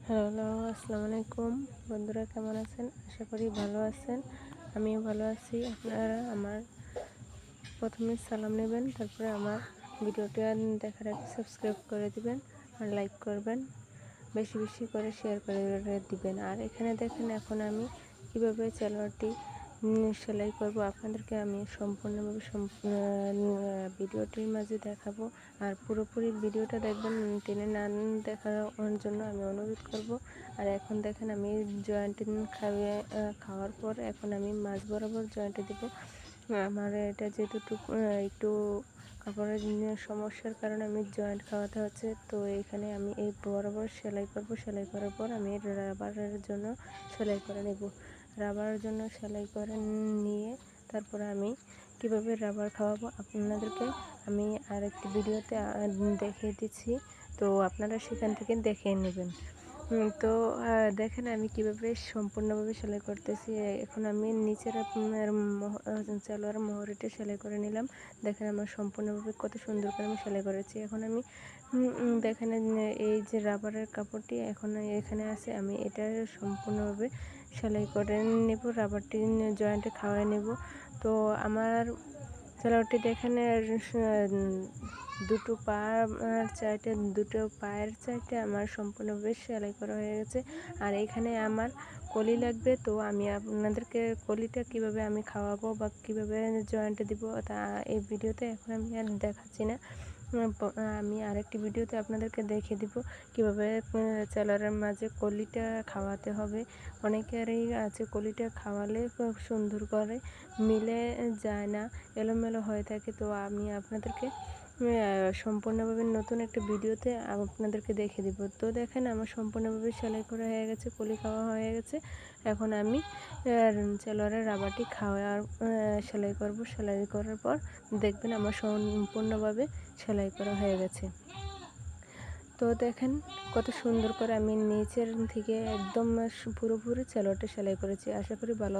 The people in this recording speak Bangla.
হ্যালো, আসসালামু আলাইকুম বন্ধুরা, কেমন আছেন? আশা করি ভালো আছেন। আমিও ভালো আছি। আপনারা আমার প্রথমে সালাম নেবেন, তারপরে আমার ভিডিওটা দেখার আগে সাবস্ক্রাইব করে দিবেন আর লাইক করবেন, বেশি বেশি করে শেয়ার করে দিবেন। আর এখানে দেখেন, এখন আমি কিভাবে সালোয়ারটি সেলাই করব আপনাদেরকে আমি সম্পূর্ণভাবে ভিডিওটির মাঝে দেখাবো। আর পুরোপুরি ভিডিওটা দেখবেন, টেনে না দেখার জন্য আমি অনুরোধ করব। আর এখন দেখেন, আমি জয়েন্ট খাওয়ার পর এখন আমি মাঝ বরাবর জয়েন্টে দিব। আমার এটা যেহেতু একটু কাপড়ের সমস্যার কারণে আমি জয়েন্ট খাওয়াতে হচ্ছে, তো এখানে আমি এই বরাবর সেলাই করব। সেলাই করার পর আমি রাবারের জন্য সেলাই করে নেব। রাবারের জন্য সেলাই করে নিয়ে তারপরে আমি কিভাবে রাবার খাওয়াবো আপনাদেরকে আমি আরেকটি ভিডিওতে দেখিয়ে দিচ্ছি, তো আপনারা সেখান থেকে দেখে নেবেন। তো দেখেন আমি কিভাবে সম্পূর্ণভাবে সেলাই করতেছি। এখন আমি নিচের আপনার সালোয়ার মোহরিটা সেলাই করে নিলাম। দেখেন আমার সম্পূর্ণভাবে কত সুন্দর করে আমি সেলাই করেছি। এখন আমি দেখেন এই যে রাবারের কাপড়টি এখন এখানে আছে, আমি এটা সম্পূর্ণভাবে সেলাই করে নেব, রাবারটি জয়েন্টে খাওয়াই নেব। তো আমার সালোয়ারটি দেখেন দুটো পায়ের চাইতে আমার সম্পূর্ণভাবে সেলাই করা হয়ে গেছে। আর এখানে আমার কলি লাগবে, তো আমি আপনাদেরকে কলিটা কিভাবে আমি খাওয়াবো বা কিভাবে জয়েন্টে দিব তা এই ভিডিওতে এখন আমি আর দেখাচ্ছি না। আমি আরেকটি ভিডিওতে আপনাদেরকে দেখিয়ে দিব কিভাবে সালোয়ারের মাঝে কলিটা খাওয়াতে হবে। অনেকেরই আছে কলিটা খাওয়ালে খুব সুন্দর করে মিলে যায় না, এলোমেলো হয়ে থাকে। তো আমি আপনাদেরকে সম্পূর্ণভাবে নতুন একটা ভিডিওতে আপনাদেরকে দেখে দিব। তো দেখেন আমার সম্পূর্ণভাবে সেলাই করা হয়ে গেছে, কলি খাওয়া হয়ে গেছে। এখন আমি সালোয়ারের রাবারটি খাওয়ার সেলাই করব। সেলাই করার পর দেখবেন আমার সম্পূর্ণভাবে সেলাই করা হয়ে গেছে। তো দেখেন কত সুন্দর করে আমি নিচের থেকে একদম পুরোপুরি সালোয়ারটা সেলাই করেছি। আশা করি ভালো